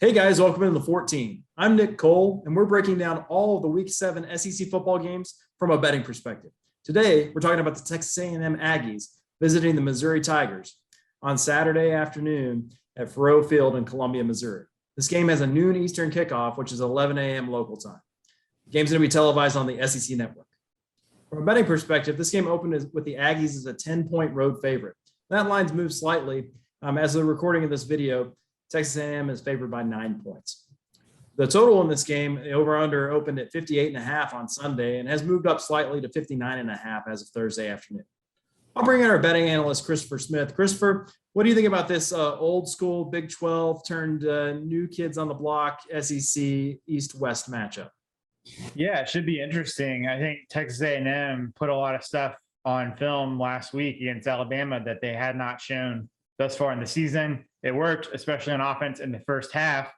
Hey guys, welcome into the 14. I'm Nick Cole, and we're breaking down all of the Week 7 SEC football games from a betting perspective. Today, we're talking about the Texas A&M Aggies visiting the Missouri Tigers on Saturday afternoon at Faurot Field in Columbia, Missouri. This game has a noon Eastern kickoff, which is 11 a.m. local time. The game's going to be televised on the SEC network. From a betting perspective, this game opened with the Aggies as a 10-point road favorite. That line's moved slightly. As of the recording of this video, Texas A&M is favored by 9 points. The total in this game, the over-under, opened at 58.5 on Sunday and has moved up slightly to 59.5 as of Thursday afternoon. I'll bring in our betting analyst, Christopher Smith. Christopher, what do you think about this old school Big 12 turned new kids on the block SEC East-West matchup? Yeah, it should be interesting. I think Texas A&M put a lot of stuff on film last week against Alabama that they had not shown thus far in the season. It worked, especially on offense in the first half.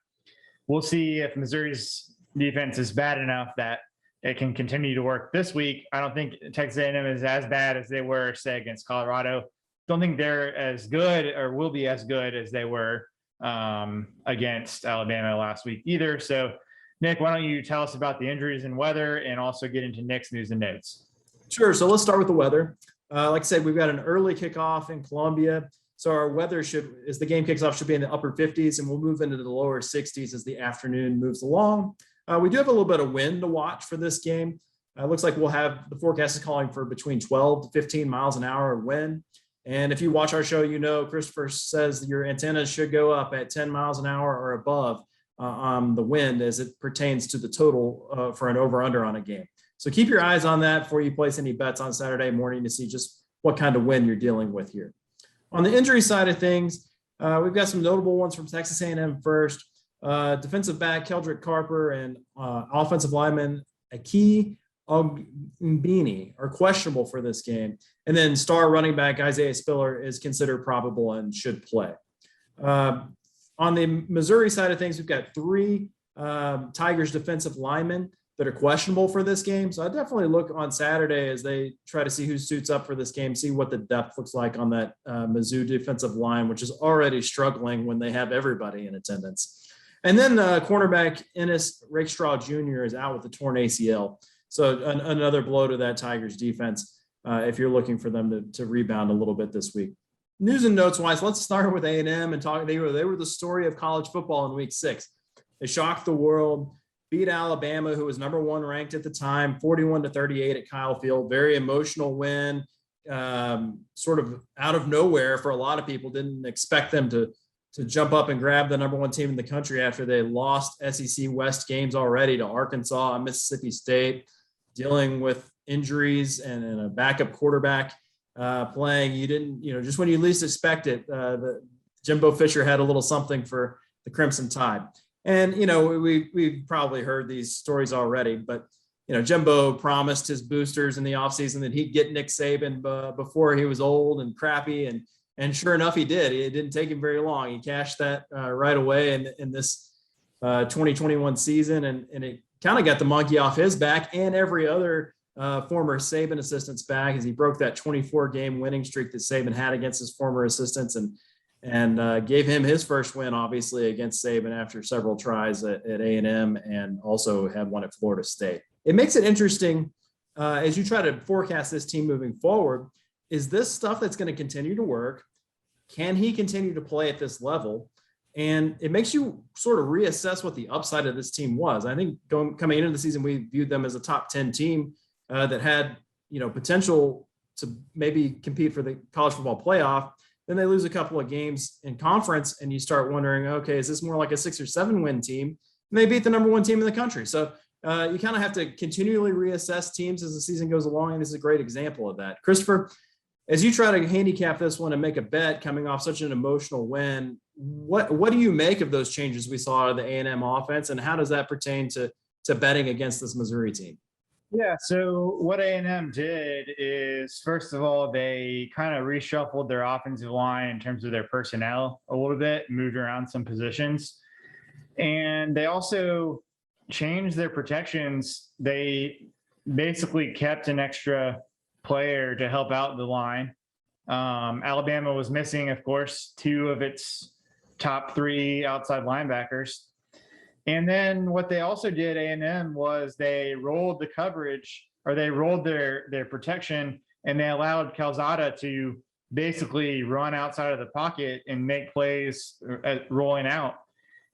We'll see if Missouri's defense is bad enough that it can continue to work this week. I don't think Texas A&M is as bad as they were, say, against Colorado. Don't think they're as good or will be as good as they were against Alabama last week either. So, Nick, why don't you tell us about the injuries and weather and also get into Nick's news and notes? Sure. So let's start with the weather. Like I said, we've got an early kickoff in Columbia. So our weather as the game kicks off, should be in the upper 50s, and we'll move into the lower 60s as the afternoon moves along. We do have a little bit of wind to watch for this game. Looks like we'll have the forecast is calling for between 12 to 15 miles an hour wind. And if you watch our show, you know Christopher says your antennas should go up at 10 miles an hour or above on the wind as it pertains to the total for an over-under on a game. So keep your eyes on that before you place any bets on Saturday morning to see just what kind of wind you're dealing with here. On the injury side of things, we've got some notable ones from Texas A&M first. Defensive back Keldrick Carper and offensive lineman Aki Ogbini are questionable for this game. And then star running back Isaiah Spiller is considered probable and should play. On the Missouri side of things, we've got three Tigers defensive linemen that are questionable for this game. So I definitely look on Saturday as they try to see who suits up for this game, see what the depth looks like on that Mizzou defensive line, which is already struggling when they have everybody in attendance. And then cornerback Ennis Rakestraw Jr. is out with a torn ACL. So another blow to that Tigers defense if you're looking for them to rebound a little bit this week. News and notes wise, let's start with A&M and talk. They were the story of college football in week 6. They shocked the world, beat Alabama, who was number 1 ranked at the time, 41-38 at Kyle Field. Very emotional win, sort of out of nowhere for a lot of people. Didn't expect them to jump up and grab the number 1 team in the country after they lost SEC West games already to Arkansas and Mississippi State, dealing with injuries and a backup quarterback playing. You didn't, just when you least expect it, Jimbo Fisher had a little something for the Crimson Tide. And, we've probably heard these stories already, but, Jimbo promised his boosters in the offseason that he'd get Nick Saban before he was old and crappy. And sure enough, he did. It didn't take him very long. He cashed that right away in this 2021 season. And it kind of got the monkey off his back and every other former Saban assistant's back as he broke that 24-game winning streak that Saban had against his former assistants and gave him his first win, obviously, against Saban after several tries at A&M and also had one at Florida State. It makes it interesting as you try to forecast this team moving forward. Is this stuff that's going to continue to work? Can he continue to play at this level? And it makes you sort of reassess what the upside of this team was. I think coming into the season, we viewed them as a top 10 team that had, potential to maybe compete for the college football playoff. Then they lose a couple of games in conference and you start wondering, okay, is this more like a 6 or 7 win team? And they beat the number 1 team in the country. So you kind of have to continually reassess teams as the season goes along. And this is a great example of that. Christopher, as you try to handicap this one and make a bet coming off such an emotional win, what do you make of those changes we saw out of the A&M offense, and how does that pertain to betting against this Missouri team? Yeah, so what A&M did is, first of all, they kind of reshuffled their offensive line in terms of their personnel a little bit, moved around some positions. And they also changed their protections. They basically kept an extra player to help out the line. Alabama was missing, of course, 2 of its top 3 outside linebackers. And then what they also did, A&M, was they rolled the coverage, or they rolled their protection, and they allowed Calzada to basically run outside of the pocket and make plays rolling out.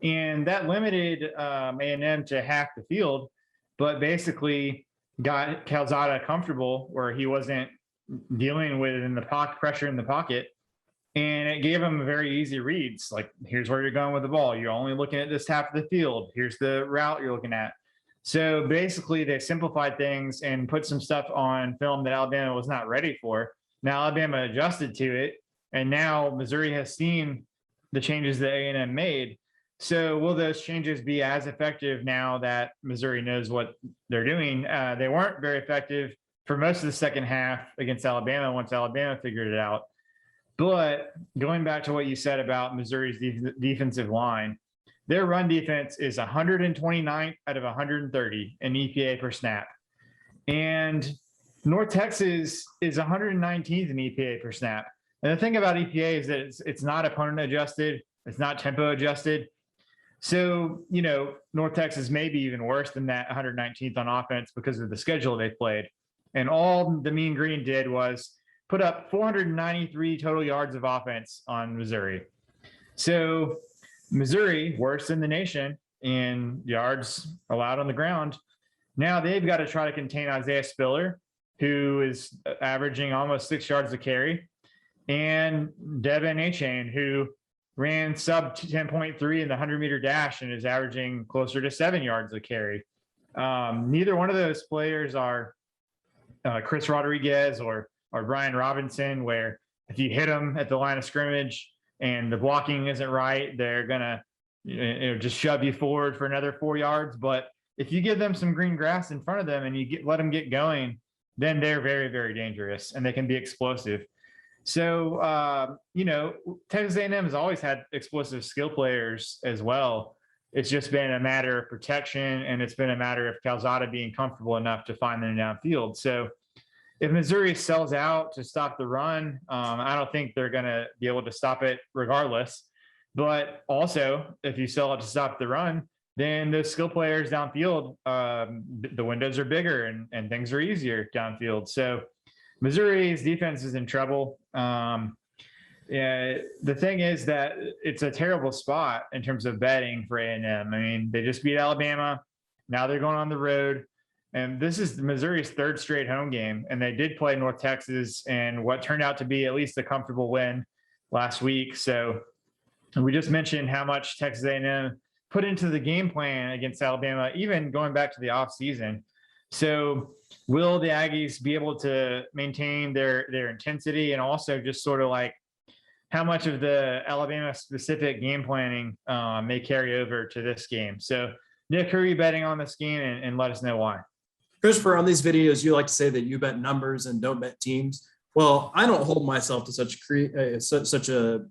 And that limited A&M to half the field, but basically got Calzada comfortable where he wasn't dealing with in the pocket pressure in the pocket. And it gave him very easy reads. Like, here's where you're going with the ball. You're only looking at this half of the field. Here's the route you're looking at. So basically they simplified things and put some stuff on film that Alabama was not ready for. Now Alabama adjusted to it. And now Missouri has seen the changes that A&M made. So will those changes be as effective now that Missouri knows what they're doing? They weren't very effective for most of the second half against Alabama once Alabama figured it out. But going back to what you said about Missouri's defensive line, their run defense is 129th out of 130 in EPA per snap. And North Texas is 119th in EPA per snap. And the thing about EPA is that it's not opponent adjusted. It's not tempo adjusted. So, you know, North Texas may be even worse than that 119th on offense because of the schedule they played. And all the Mean Green did was put up 493 total yards of offense on Missouri. So Missouri, worst in the nation in yards allowed on the ground. Now they've got to try to contain Isaiah Spiller, who is averaging almost 6 yards a carry, and Devin Achane, who ran sub 10.3 in the 100-meter dash and is averaging closer to 7 yards a carry. Neither one of those players are Chris Rodriguez or Brian Robinson, where if you hit them at the line of scrimmage and the blocking isn't right, they're gonna just shove you forward for another 4 yards. But if you give them some green grass in front of them and you let them get going, then they're very, very dangerous and they can be explosive. So, you know, Texas A&M has always had explosive skill players as well. It's just been a matter of protection, and it's been a matter of Calzada being comfortable enough to find them downfield. So if Missouri sells out to stop the run, I don't think they're going to be able to stop it regardless. But also, if you sell out to stop the run, then the skill players downfield, the windows are bigger and things are easier downfield. So Missouri's defense is in trouble. Yeah, the thing is that it's a terrible spot in terms of betting for A&M. I mean, they just beat Alabama. Now they're going on the road. And this is Missouri's third straight home game. And they did play North Texas and what turned out to be at least a comfortable win last week. So we just mentioned how much Texas A&M put into the game plan against Alabama, even going back to the offseason. So will the Aggies be able to maintain their intensity, and also just sort of like how much of the Alabama specific game planning may carry over to this game? So Nick, who are you betting on this game, and let us know why? Christopher, on these videos, you like to say that you bet numbers and don't bet teams. Well, I don't hold myself to such a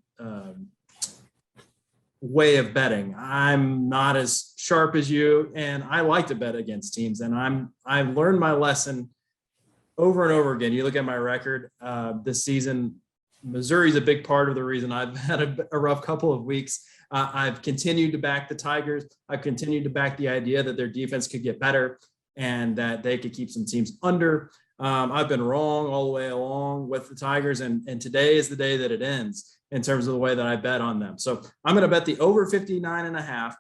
way of betting. I'm not as sharp as you, and I like to bet against teams. And I've learned my lesson over and over again. You look at my record this season. Missouri's a big part of the reason I've had a rough couple of weeks. I've continued to back the Tigers. I've continued to back the idea that their defense could get better and that they could keep some teams under. I've been wrong all the way along with the Tigers, and today is the day that it ends in terms of the way that I bet on them. So I'm going to bet the over 59.5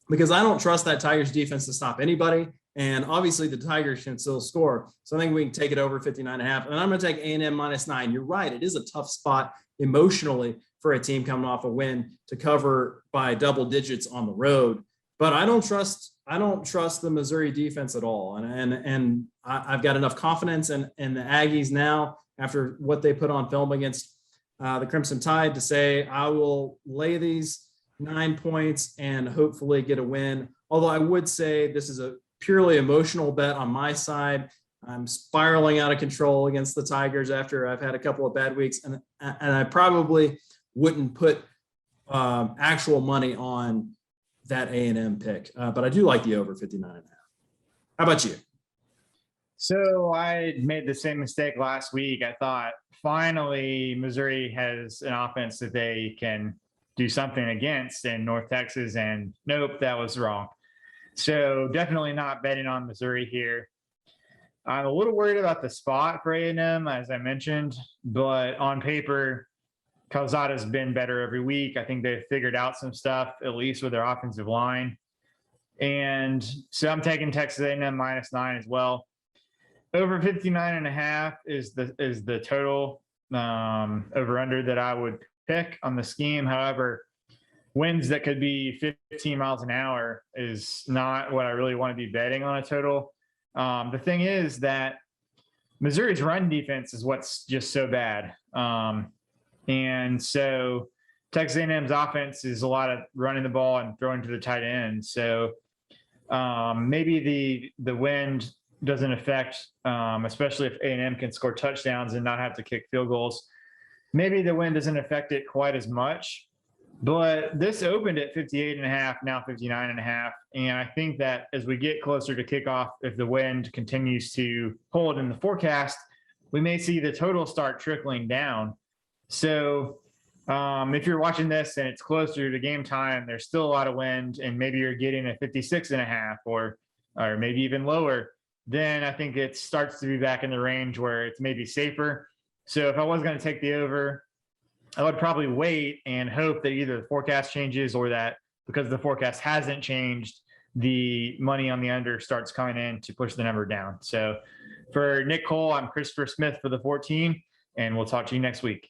because I don't trust that Tigers defense to stop anybody. And obviously the Tigers can still score. So I think we can take it over 59.5. And I'm going to take A&M -9. You're right. It is a tough spot emotionally for a team coming off a win to cover by double digits on the road. But I don't trust the Missouri defense at all. And I've got enough confidence in the Aggies now after what they put on film against the Crimson Tide to say I will lay these 9 points and hopefully get a win. Although I would say this is a purely emotional bet on my side. I'm spiraling out of control against the Tigers after I've had a couple of bad weeks, and I probably wouldn't put actual money on that A&M pick, but I do like the over 59.5. How about you? So I made the same mistake last week. I thought finally Missouri has an offense that they can do something against in North Texas. And nope, that was wrong. So definitely not betting on Missouri here. I'm a little worried about the spot for A&M, as I mentioned, but on paper, Calzada's been better every week. I think they've figured out some stuff, at least with their offensive line. And so I'm taking Texas A&M -9 as well. Over 59.5 is the total over under that I would pick on the scheme. However, winds that could be 15 miles an hour is not what I really want to be betting on a total. The thing is that Missouri's run defense is what's just so bad. And so Texas A&M's offense is a lot of running the ball and throwing to the tight end. So maybe the wind doesn't affect, especially if A&M can score touchdowns and not have to kick field goals. Maybe the wind doesn't affect it quite as much, but this opened at 58.5, now 59.5. And I think that as we get closer to kickoff, if the wind continues to hold in the forecast, we may see the total start trickling down. So if you're watching this and it's closer to game time, there's still a lot of wind, and maybe you're getting a 56.5 or maybe even lower, then I think it starts to be back in the range where it's maybe safer. So if I was going to take the over, I would probably wait and hope that either the forecast changes or that because the forecast hasn't changed, the money on the under starts coming in to push the number down. So for Nick Cole, I'm Christopher Smith for the 14, and we'll talk to you next week.